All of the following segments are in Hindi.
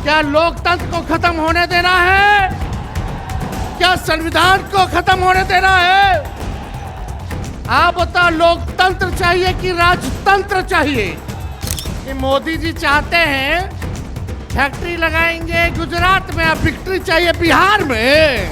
क्या लोकतंत्र को खत्म होने देना है? क्या संविधान को खत्म होने देना है? आप बताओ, लोकतंत्र चाहिए कि राजतंत्र चाहिए? ये मोदी जी चाहते हैं फैक्ट्री लगाएंगे गुजरात में, अब विक्ट्री चाहिए बिहार में।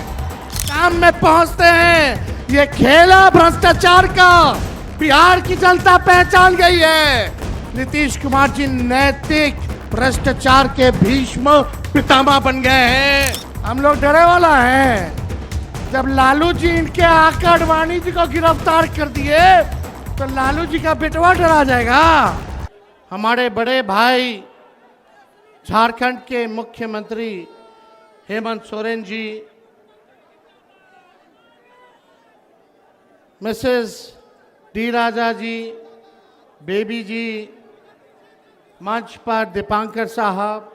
काम में पहुंचते हैं। ये खेला भ्रष्टाचार का बिहार की जनता पहचान गई है। नीतीश कुमार जी नैतिक भ्रष्टाचार के भीष्म पितामह बन गए हैं। हम लोग डरे वाला हैं। जब लालू जी इनके आका आडवाणी जी को गिरफ्तार कर दिए तो लालू जी का बेटवा डरा जाएगा। हमारे बड़े भाई झारखंड के मुख्यमंत्री हेमंत सोरेन जी, मिसेस डी राजा जी, बेबी जी, मंच पर दीपांकर साहब,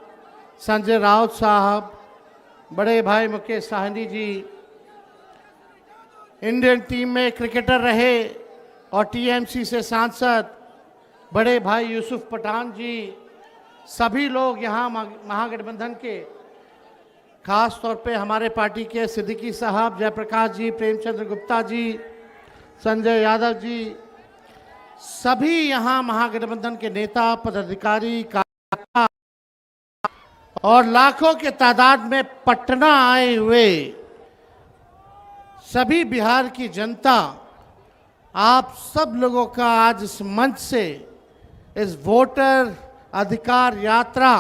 संजय राउत साहब, बड़े भाई मुकेश साहनी जी, इंडियन टीम में क्रिकेटर रहे और टीएमसी से सांसद बड़े भाई यूसुफ पठान जी, सभी लोग यहाँ महागठबंधन के, खास तौर पे हमारे पार्टी के सिद्दीकी साहब, जयप्रकाश जी, प्रेमचंद्र गुप्ता जी, संजय यादव जी, सभी यहाँ महागठबंधन के नेता, पदाधिकारी, कार्यकर्ता और लाखों के तादाद में पटना आए हुए सभी बिहार की जनता, आप सब लोगों का आज इस मंच से इस वोटर अधिकार यात्रा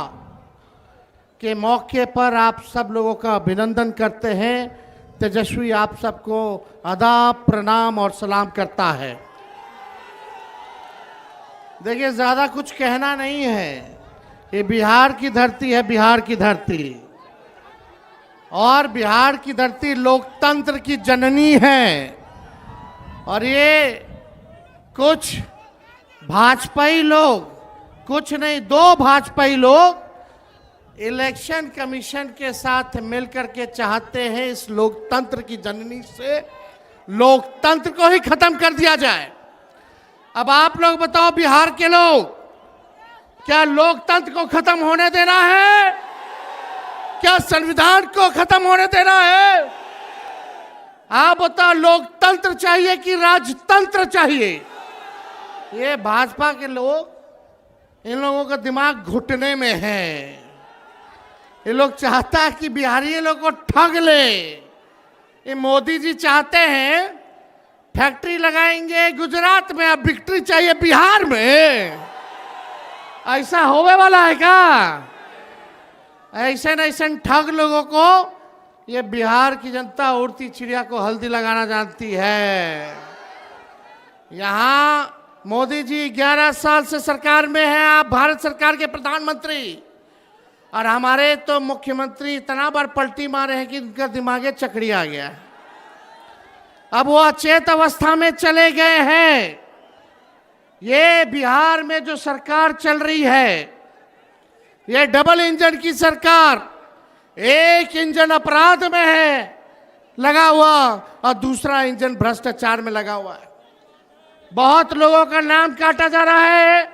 के मौके पर आप सब लोगों का अभिनंदन करते हैं। तेजस्वी आप सबको आदाब, प्रणाम और सलाम करता है। देखिए, ज़्यादा कुछ कहना नहीं है। ये बिहार की धरती है, बिहार की धरती, और बिहार की धरती लोकतंत्र की जननी है। और ये कुछ भाजपाई लोग, कुछ नहीं, 2 भाजपाई लोग इलेक्शन कमीशन के साथ मिलकर के चाहते हैं इस लोकतंत्र की जननी से लोकतंत्र को ही खत्म कर दिया जाए। अब आप लोग बताओ, बिहार के लोग, क्या लोकतंत्र को खत्म होने देना है? क्या संविधान को खत्म होने देना है? आप बताओ, लोकतंत्र चाहिए कि राजतंत्र चाहिए? ये भाजपा के लोग, इन लोगों का दिमाग घुटने में है। ये लोग चाहता है कि बिहारी लोग को ठग ले। ये मोदी जी चाहते हैं फैक्ट्री लगाएंगे गुजरात में, अब विक्ट्री चाहिए बिहार में। ऐसा होने वाला है क्या? ऐसे न ठग लोगों को ये बिहार की जनता उड़ती चिड़िया को हल्दी लगाना जानती है। यहाँ मोदी जी 11 साल से सरकार में हैं, आप भारत सरकार के प्रधानमंत्री, और हमारे तो मुख्यमंत्री इतना बार पलटी मारे हैं कि उनका दिमागे चकड़ी आ गया है। अब वो अचेत अवस्था में चले गए हैं। ये बिहार में जो सरकार चल रही है, ये डबल इंजन की सरकार, एक इंजन अपराध में है लगा हुआ और दूसरा इंजन भ्रष्टाचार में लगा हुआ है। बहुत लोगों का नाम काटा जा रहा है।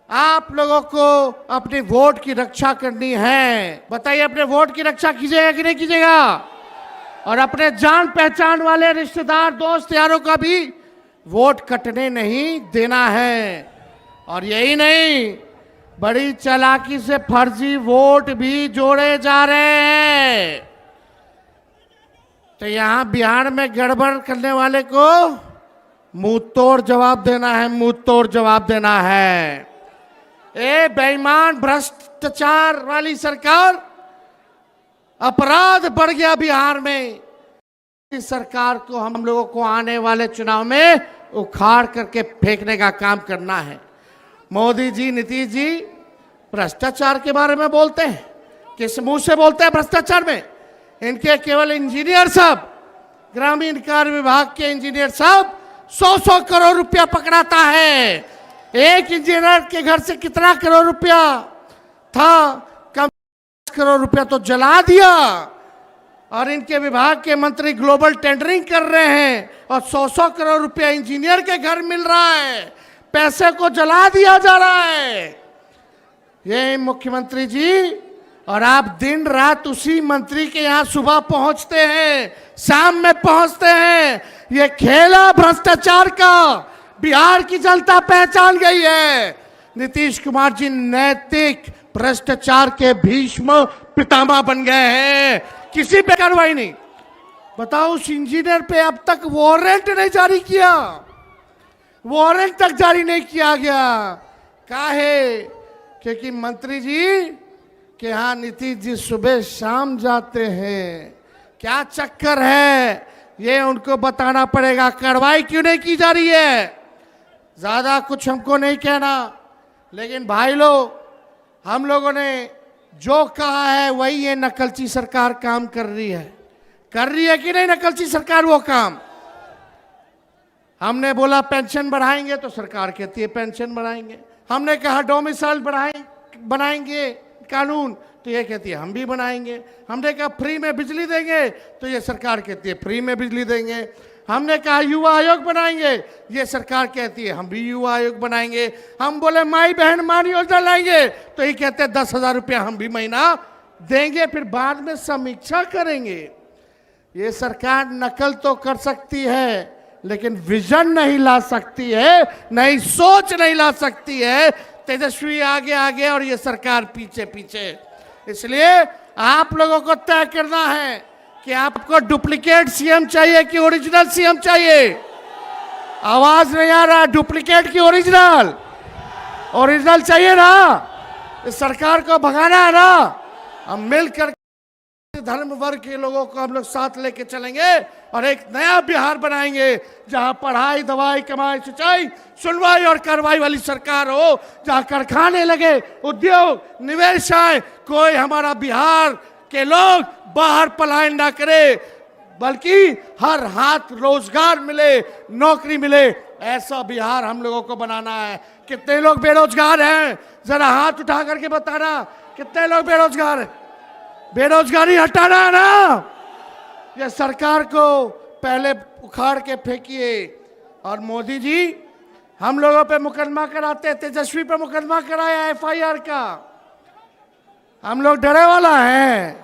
आप लोगों को अपने वोट की रक्षा करनी है। बताइए, अपने वोट की रक्षा कीजिएगा कि नहीं कीजिएगा? और अपने जान पहचान वाले रिश्तेदार, दोस्त यारों का भी वोट कटने नहीं देना है। और यही नहीं, बड़ी चालाकी से फर्जी वोट भी जोड़े जा रहे हैं। तो यहां बिहार में गड़बड़ करने वाले को मुंह तोड़ जवाब देना है, मुंह तोड़ जवाब देना है। ए बेईमान भ्रष्टाचार वाली सरकार, अपराध बढ़ गया बिहार में। इस सरकार को हम लोगों को आने वाले चुनाव में उखाड़ करके फेंकने का काम करना है। मोदी जी, नीतीश जी भ्रष्टाचार के बारे में बोलते हैं, किस मुंह से बोलते हैं भ्रष्टाचार में? इनके केवल इंजीनियर साहब, ग्रामीण कार्य विभाग के इंजीनियर साहब 100-100 करोड़ रुपया पकड़ाता है। एक इंजीनियर के घर से कितना करोड़ रुपया था? कम करोड़ रुपया तो जला दिया। और इनके विभाग के मंत्री ग्लोबल टेंडरिंग कर रहे हैं और 100-100 करोड़ रुपया इंजीनियर के घर मिल रहा है। पैसे को जला दिया जा रहा है। ये मुख्यमंत्री जी और आप दिन रात उसी मंत्री के यहां सुबह पहुंचते हैं, शाम में पहुंचते हैं। ये खेला भ्रष्टाचार का बिहार की जनता पहचान गई है। नीतीश कुमार जी नैतिक भ्रष्टाचार के भीष्म पितामह बन गए हैं। किसी पे कार्रवाई नहीं। बताओ, उस इंजीनियर पे अब तक वारंट नहीं जारी किया, वारंट तक जारी नहीं किया गया। काहे? क्योंकि मंत्री जी के यहाँ नीतीश जी सुबह शाम जाते हैं। क्या चक्कर है ये उनको बताना पड़ेगा। कार्रवाई क्यों नहीं की जा रही है? ज्यादा कुछ हमको नहीं कहना, लेकिन भाई लोग, हम लोगों ने जो कहा है वही ये नकलची सरकार काम कर रही है कि नहीं नकलची सरकार वो काम? हमने बोला पेंशन बढ़ाएंगे तो सरकार कहती है पेंशन बढ़ाएंगे। हमने कहा डोमिसाइल बनाएंगे कानून, तो ये कहती है हम भी बनाएंगे। हमने कहा फ्री में बिजली देंगे, तो ये सरकार कहती है फ्री में बिजली देंगे। हमने कहा युवा आयोग बनाएंगे, ये सरकार कहती है हम भी युवा आयोग बनाएंगे। हम बोले माई बहन मान योजना लाएंगे, तो ये कहते हैं 10,000 रुपया हम भी महीना देंगे, फिर बाद में समीक्षा करेंगे। ये सरकार नकल तो कर सकती है, लेकिन विजन नहीं ला सकती है, नई सोच नहीं ला सकती है। तेजस्वी आगे आगे और ये सरकार पीछे पीछे। इसलिए आप लोगों को तय करना है कि आपको डुप्लीकेट सीएम चाहिए कि ओरिजिनल सीएम चाहिए। आवाज नहीं आ रहा। डुप्लीकेट की ओरिजिनल? ओरिजिनल चाहिए ना। इस सरकार को भगाना है ना। हम मिलकर धर्म वर्ग के लोगों को हम लोग साथ लेके चलेंगे और एक नया बिहार बनाएंगे, जहां पढ़ाई, दवाई, कमाई, सिंचाई, सुनवाई और कार्रवाई वाली सरकार हो, जहां कारखाने लगे, उद्योग, निवेश आए, कोई हमारा बिहार के लोग बाहर पलायन ना करे, बल्कि हर हाथ रोजगार मिले, नौकरी मिले। ऐसा बिहार हम लोगों को बनाना है। कितने लोग बेरोजगार हैं? जरा हाथ उठा करके बताना, कितने लोग बेरोजगार हैं? बेरोजगारी हटाना है ना। ये सरकार को पहले उखाड़ के फेंकिए। और मोदी जी हम लोगों पे मुकदमा कराते, तेजस्वी पे मुकदमा कराया एफआईआर का। हम लोग डरे वाला है।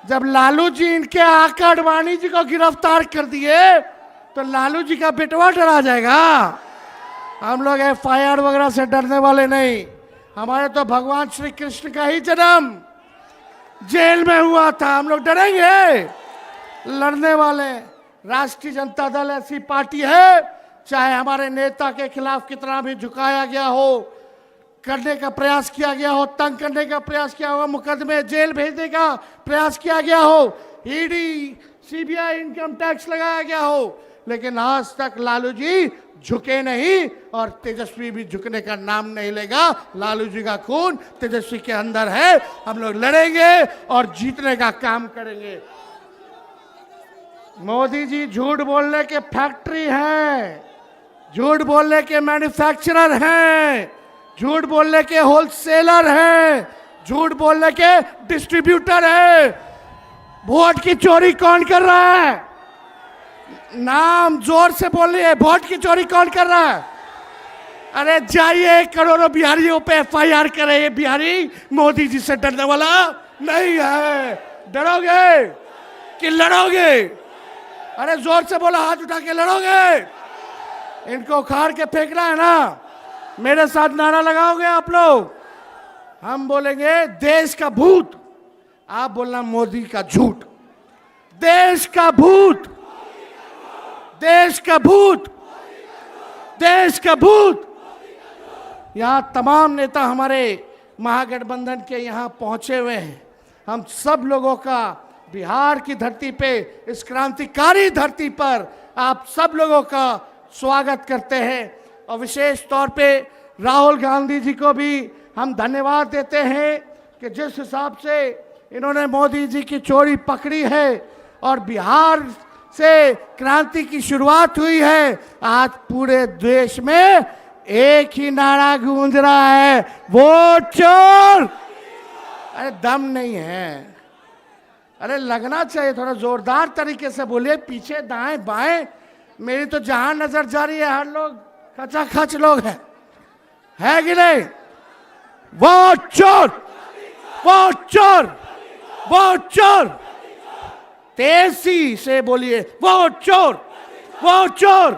जब लालू जी इनके आका अडवाणी जी को गिरफ्तार कर दिए, तो लालू जी का बेटवा डरा जाएगा। हम लोग एफआईआर वगैरह से डरने वाले नहीं। हमारे तो भगवान श्री कृष्ण का ही जन्म जेल में हुआ था। हम लोग डरेंगे? लड़ने वाले। राष्ट्रीय जनता दल ऐसी पार्टी है, चाहे हमारे नेता के खिलाफ कितना भी झुकाया गया हो, करने का प्रयास किया गया हो, तंग करने का प्रयास किया हो, मुकदमे जेल भेजने का प्रयास किया गया हो, ईडी, सीबीआई, इनकम टैक्स लगाया गया हो, लेकिन आज तक लालू जी झुके नहीं और तेजस्वी भी झुकने का नाम नहीं लेगा। लालू जी का खून तेजस्वी के अंदर है। हम लोग लड़ेंगे और जीतने का काम करेंगे। मोदी जी झूठ बोलने के फैक्ट्री हैं, झूठ बोलने के मैन्युफैक्चरर हैं, झूठ बोलने के होलसेलर हैं, झूठ बोलने के डिस्ट्रीब्यूटर हैं। वोट की चोरी कौन कर रहा है? नाम जोर से बोलिए। वोट की चोरी कौन कर रहा है? अरे जाइए, करोड़ों बिहारियों पे एफआईआर करे। ये बिहारी मोदी जी से डरने वाला नहीं है। डरोगे कि लड़ोगे? अरे जोर से बोलो, हाथ उठा के लड़ोगे? इनको उखाड़ के फेंकना है ना। मेरे साथ नारा लगाओगे आप लोग? हम बोलेंगे देश का भूत, आप बोलना मोदी का झूठ। देश का भूत, देश का भूत, देश का भूत। यहाँ तमाम नेता हमारे महागठबंधन के यहाँ पहुंचे हुए हैं। हम सब लोगों का बिहार की धरती पे, इस क्रांतिकारी धरती पर आप सब लोगों का स्वागत करते हैं। और विशेष तौर पे राहुल गांधी जी को भी हम धन्यवाद देते हैं कि जिस हिसाब से इन्होंने मोदी जी की चोरी पकड़ी है और बिहार से क्रांति की शुरुआत हुई है। आज पूरे देश में एक ही नारा गूंज रहा है, वोट चोर। अरे दम नहीं है। अरे लगना चाहिए, थोड़ा जोरदार तरीके से बोलिए। पीछे दाएं बाएं मेरी तो जहां नजर जा रही है हर लोग खचाखच लोग हैं, है कि नहीं? वोट चोर, वो चोर, वो चोर, तेजी से बोलिए, वो चोर, वो चोर,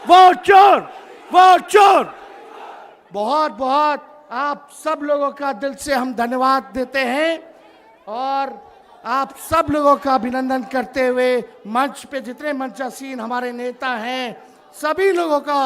वो चोर, वो चोर। बहुत बहुत आप सब लोगों का दिल से हम धन्यवाद देते हैं और आप सब लोगों का अभिनंदन करते हुए मंच पे जितने मंचासीन हमारे नेता हैं सभी लोगों का